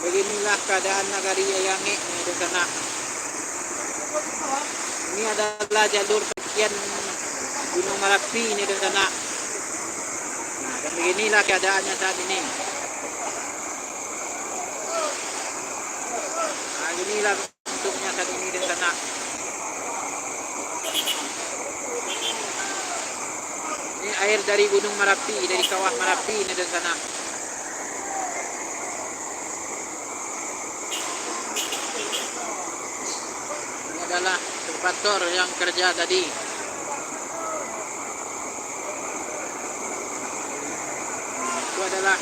Beginilah keadaan Nagari Ayange di sana. Ini adalah jalur pendakian Gunung Merapi ini di sana. Nah, dan beginilah keadaannya saat ini. Nah, inilah bentuknya saat ini di sana. Ini air dari Gunung Merapi, dari kawah Merapi ini di sana. Ini adalah ekskavator yang kerja tadi. Itu adalah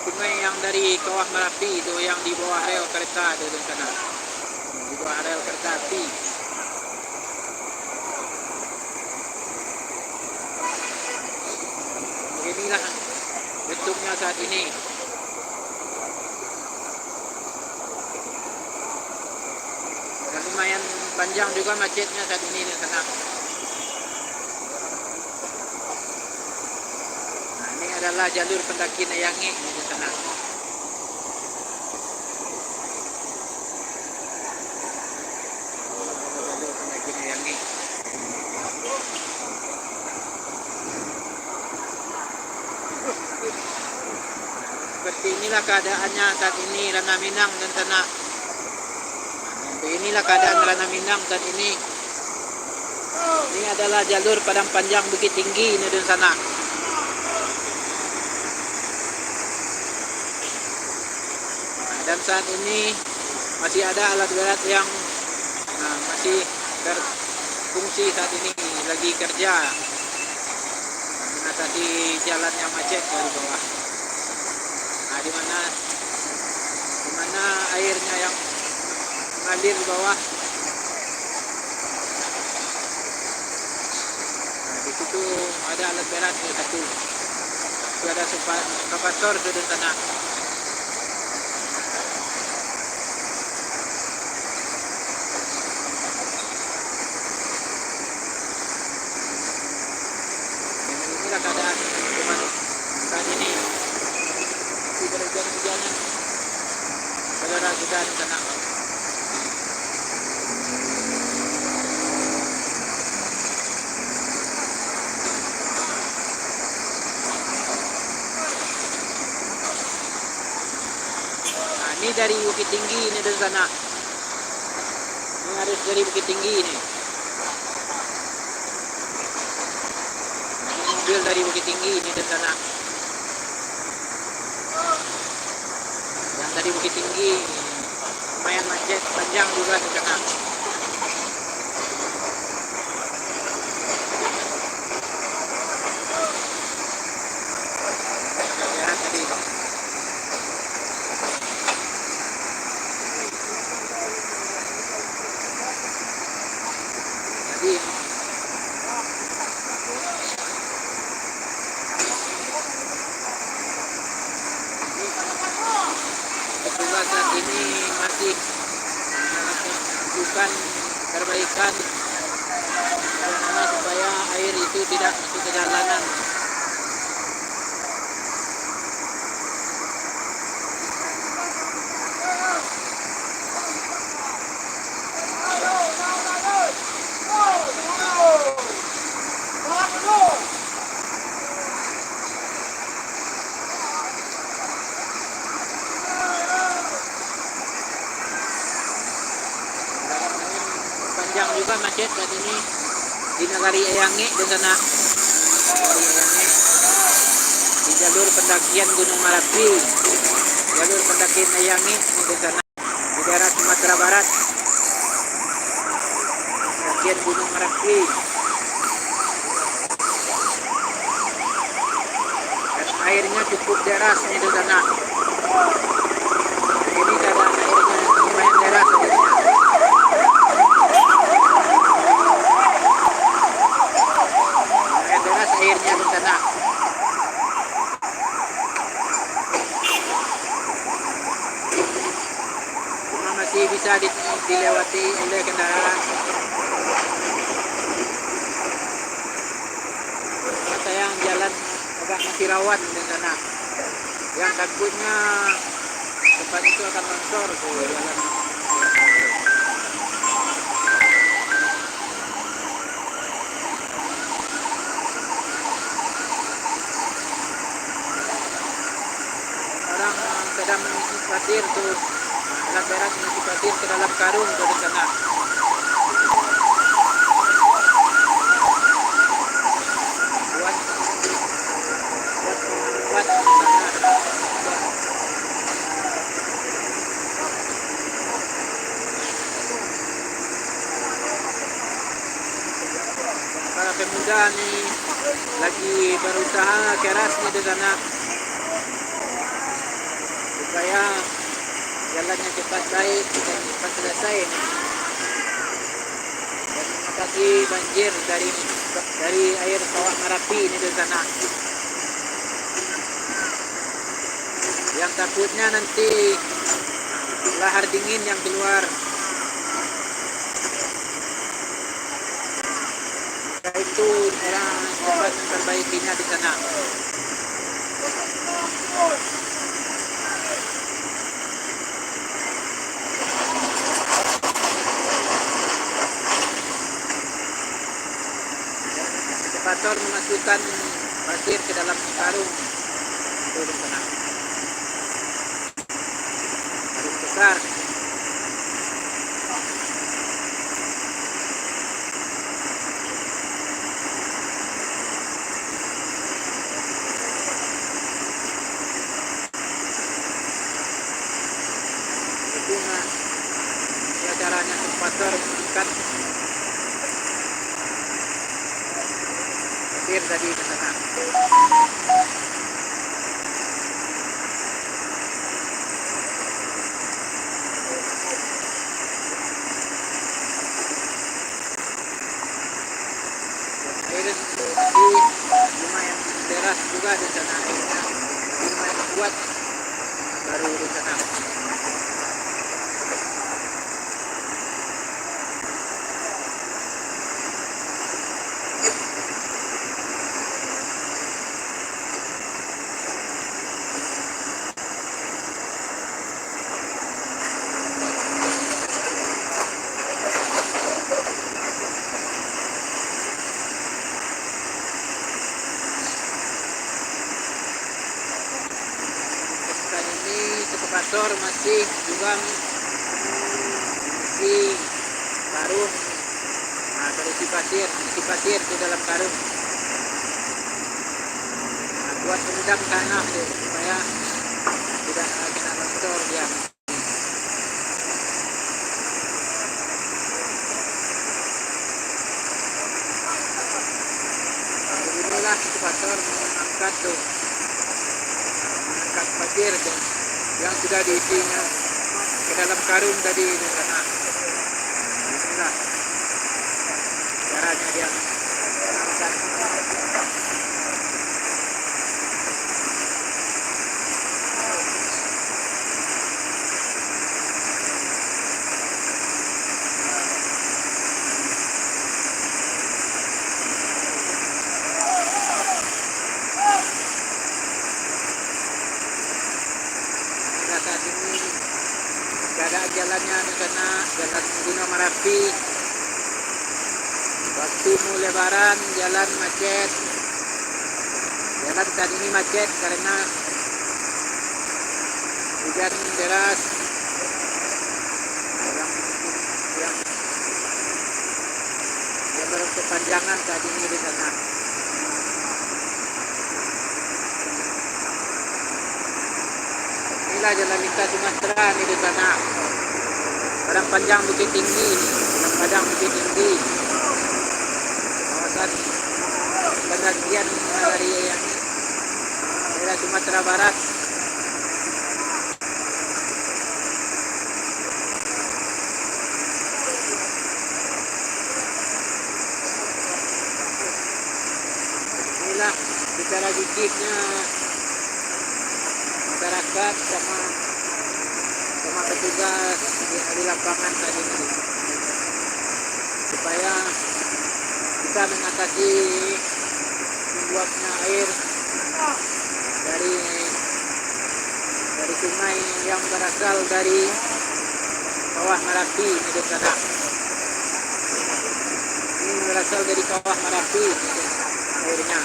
sungai yang dari kawah Merapi itu yang di bawah rel kereta itu di sana. Di bawah rel kereta api. Beginilah bentuknya saat ini. Dan lumayan panjang juga macetnya saat ini di sana. Nah, ini adalah jalur pendakian Ayange di sana. Jalur pendakian Ayange. Seperti inilah keadaannya saat ini Ranah Minang dan sana. Inilah keadaan Ranah Minang saat ini. Ini adalah jalur Padang Panjang Bukit Tinggi ini di sana. Dan saat ini masih ada alat berat yang masih berfungsi saat ini, lagi kerja mengatasi jalan yang macet dari bawah. Nah, di mana airnya yang mengalir di bawah. Nah, di situ ada alat berat satu. Itu ada ekskavator di sana. Inilah keadaan teman saat ini. Di hujan-hujanan saudara kita di sana. Nah, ini dari Bukit Tinggi ini dari sana. Ini harus dari Bukit Tinggi ini. Ini mobil dari Bukit Tinggi ini dari sana. Yang dari Bukit Tinggi lumayan macet, panjang juga di sana. Lihat tadi. Jadi petugas saat ini masih melakukan perbaikan supaya air itu tidak masuk ke jalanan. Panjang juga macet saat ini di Nagari Ayange di sana. Nagari Ayange di jalur pendakian Gunung Merapi, jalur pendakian Ayange di sana di daerah Sumatera Barat. Pendakian Gunung Merapi. Dan airnya cukup deras di sana. Ini keadaan airnya lumayan deras airnya. Airnya di sana. Cuma masih bisa dilewati oleh kendaraan. Sayang jalan agak masih rawan di sana. Yang takutnya depan itu akan longsor ke jalan. Orang sedang mengisi pasir tuh, berat-berat mengisi pasir ke dalam karung tuh di sana. Buat di sana. Para pemuda nih lagi berusaha keras nih di sana supaya jalannya cepat baik dan cepat selesai nih. Dan mengatasi banjir dari air kawah Merapi ini di sana. Yang takutnya nanti lahar dingin yang keluar. Itu orang dapat memperbaikinya di sana. Ekskavator memasukkan pasir ke dalam karung itu di sana. Karung besar. Caranya ekskavator mengangkat pasir tadi ke sana. Air lumayan deras juga di sana, airnya lumayan kuat baru di sana. Ekskavator masih juga karung, berisi pasir di dalam karung. Buat pendam tanah tuh, supaya tidak kena longsor dia. Inilah ekskavator mengangkat tuh, mengangkat pasir tuh yang sudah diisinya ke dalam karung tadi di sana. Inilah caranya dia mengangkat. Saat ini keadaan jalannya di sana, jalan Gunung Merapi. Waktu mau lebaran jalan macet. Jalan saat ini macet karena hujan deras yang berkepanjangan saat ini di sana. Inilah jalan lintas Sumatera nih di sana. Padang Panjang Bukit Tinggi, Padang Bukit Tinggi, kawasan pendakian dari yang daerah Sumatera Barat. Inilah secara gigihnya masyarakat sama petugas di lapangan tadi ini supaya kita mengatasi meluapnya air dari sungai yang berasal dari Kawah Marapi di sana. Ini berasal dari Kawah Marapi airnya.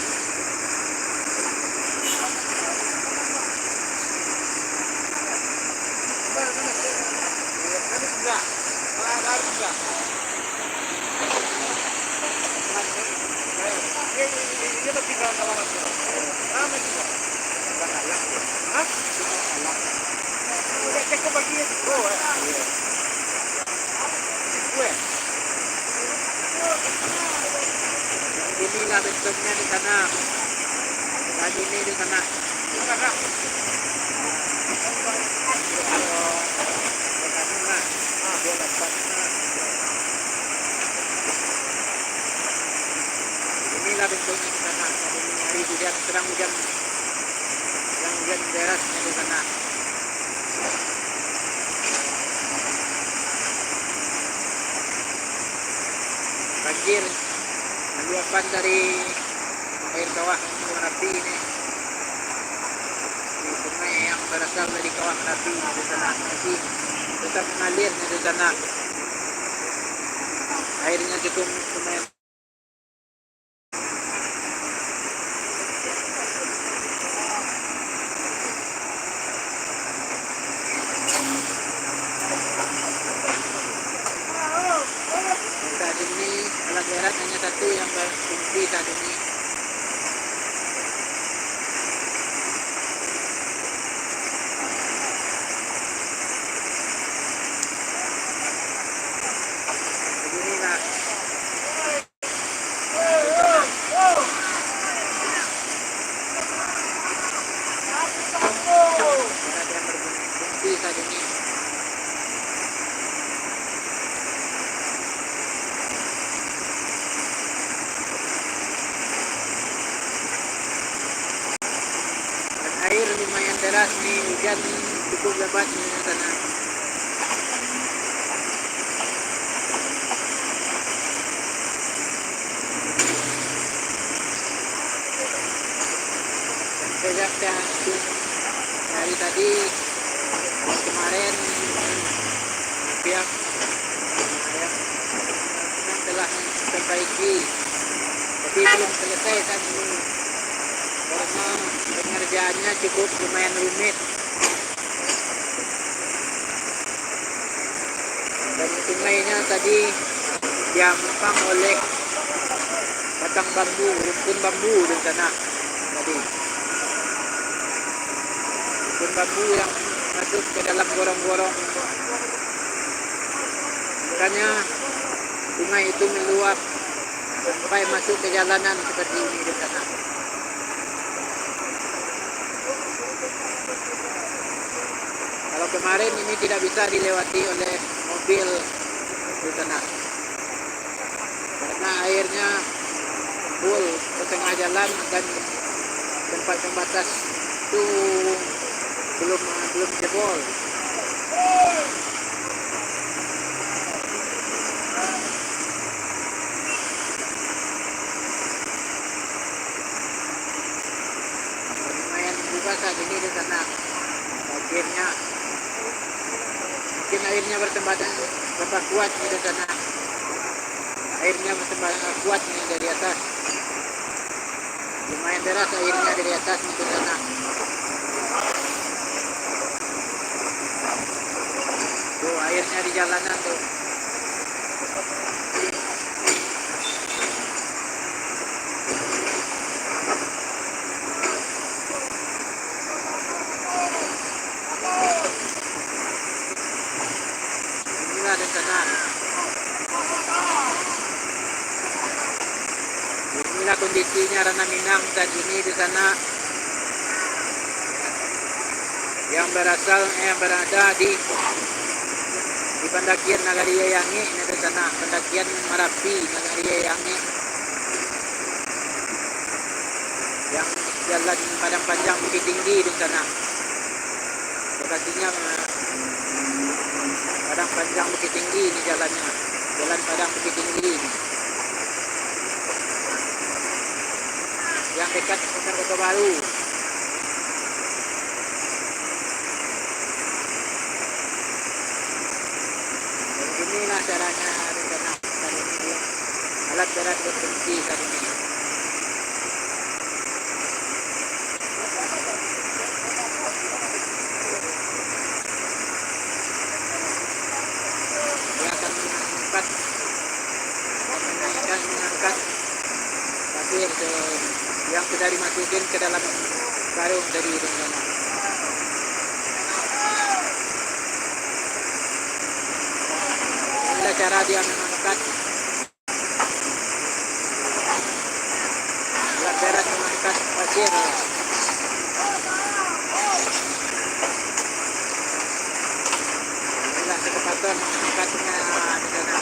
Inilah bentuknya di sana. Dan ini di sana. Inilah bentuknya di sana. Ini hari hujan, sedang hujan derasnya di sana. Banjir luapan dari air Kawah Marapi ini, di sungai yang berasal dari Kawah Marapi di sana masih tetap mengalir di sana. Airnya cukup lumayan. Saat ini alat berat hanya satu yang berfungsi saat ini. Beginilah alat yang berfungsi saat ini. Air lumayan deras nih, hujan cukup lebat di sana. Sejak hari tadi kemarin pihak yang telah memperbaiki, tapi belum selesai saat ini karena pengerjaannya cukup lumayan rumit. Dan sungainya tadi diampang oleh batang bambu, rumpun bambu di sana tadi. Rumpun bambu yang masuk ke dalam gorong-gorong. Makanya sungai itu meluap sampai masuk ke jalanan seperti ini di sana. Kalau kemarin ini tidak bisa dilewati oleh mobil di sana karena airnya full ke tengah jalan dan tempat pembatas itu belum jebol. Lumayan juga saat ini di sana akhirnya. Mungkin airnya bertambah kuat di sana. Airnya bertambah kuat nih dari atas. Lumayan deras airnya dari atas di sana. Tuh airnya di jalanan tuh. Di sana. Inilah kondisinya Ranah Minang saat ini di sana, yang berada di pendakian Nagari Yayangi ini di sana, pendakian Marapi Nagari Yayangi, yang jalan Padang Panjang Bukit Tinggi di sana. Lokasinya Padang Panjang Bukit Tinggi ini jalannya, jalan Padang Bukit Tinggi ini. Yang dekat Pasar Kota Baru. alat berat berhenti saat ini. Dia akan mengangkat pasir yang sudah dimasukin ke dalam karung dari rencana. Inilah cara dia mengangkat alat berat mengangkat pasir. Inilah kecepatan mengangkatnya di sana.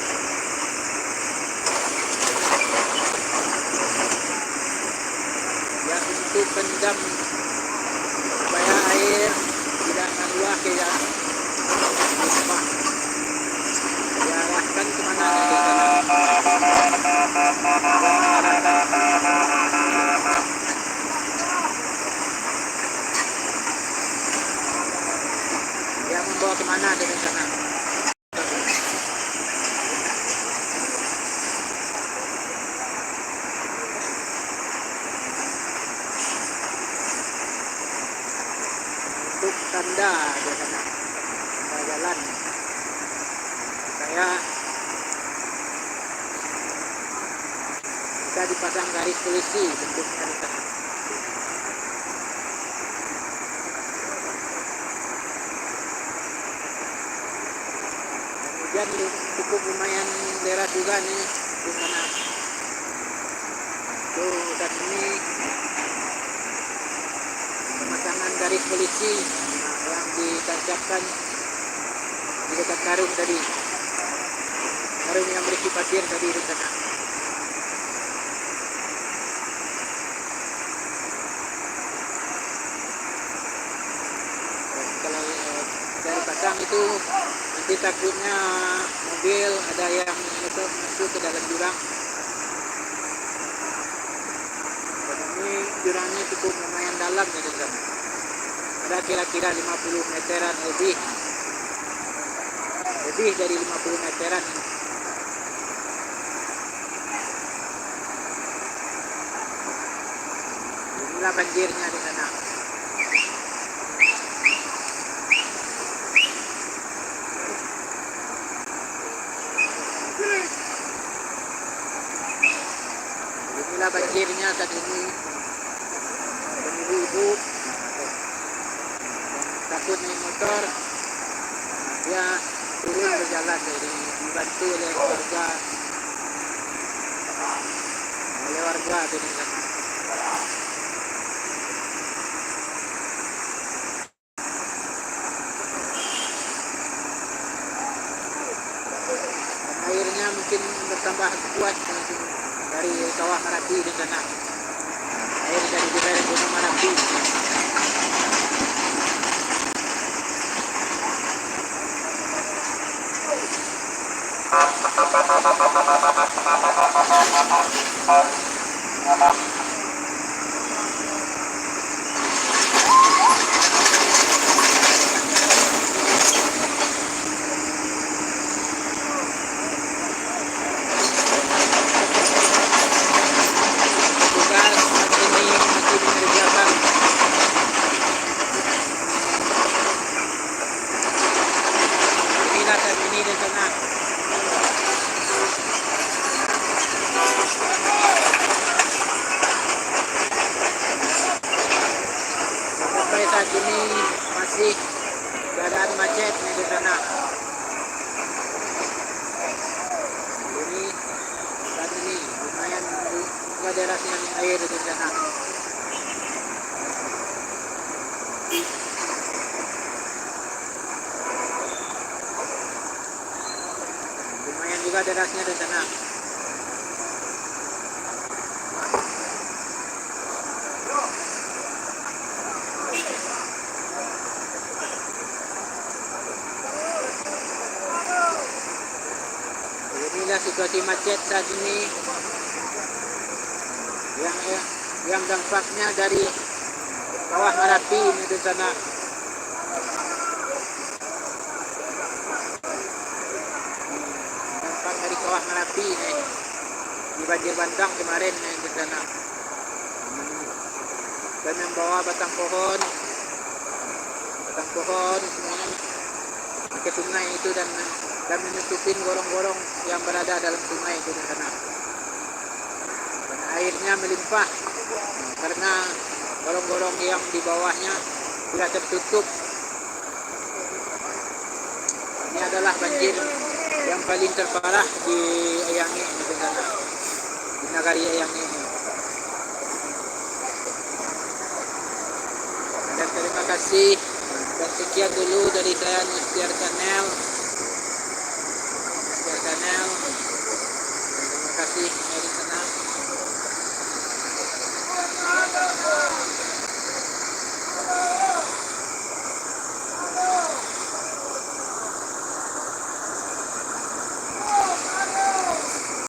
Yang untuk pendam supaya air tidak meluap ke dalam rumah. Diarahkan kemana di sana. Yang membawa kemana dari sana. Untuk tanda di sana, tanda jalan supaya bisa dipasang garis polisi bentuknya di sana. Kemudian cukup lumayan deras juga nih di sana. Tuh, dan ini pemasangan garis polisi yang ditancapkan di dekat karung tadi, karung yang berisi pasir tadi di sana. Dan kalau dari pasang itu nanti takutnya mobil ada yang masuk ke dalam jurang. Dan ini jurangnya cukup lumayan dalam dari sana. Ada kira-kira 50 meteran lebih dari 50 meteran. Inilah banjirnya di sana. Inilah banjirnya saat ini. Ibu-ibu takut naik motor, dia turun berjalan dari dibantu oleh warga di sana. Airnya mungkin bertambah kuat dari kawah Merapi di sana. Air dari lereng Gunung Merapi. Saat ini masih keadaan macet di sana. Ini saat ini lumayan juga derasnya air di sana. Lumayan juga derasnya di sana. Inilah situasi macet saat ini yang dampaknya dari kawah Merapi ini di sana. Dampak dari kawah Merapi ini di banjir bandang kemarin di sana. Dan membawa batang pohon semuanya ke sungai itu dan menutupin gorong-gorong yang berada dalam sungai itu di sana. Dan airnya melimpah karena gorong-gorong yang di bawahnya sudah tertutup. Ini adalah banjir yang paling terparah di Ayangge di sana, di Nagari Ayangge ini. Dan terima kasih dan sekian dulu dari saya Nustiar Channel. Terima kasih.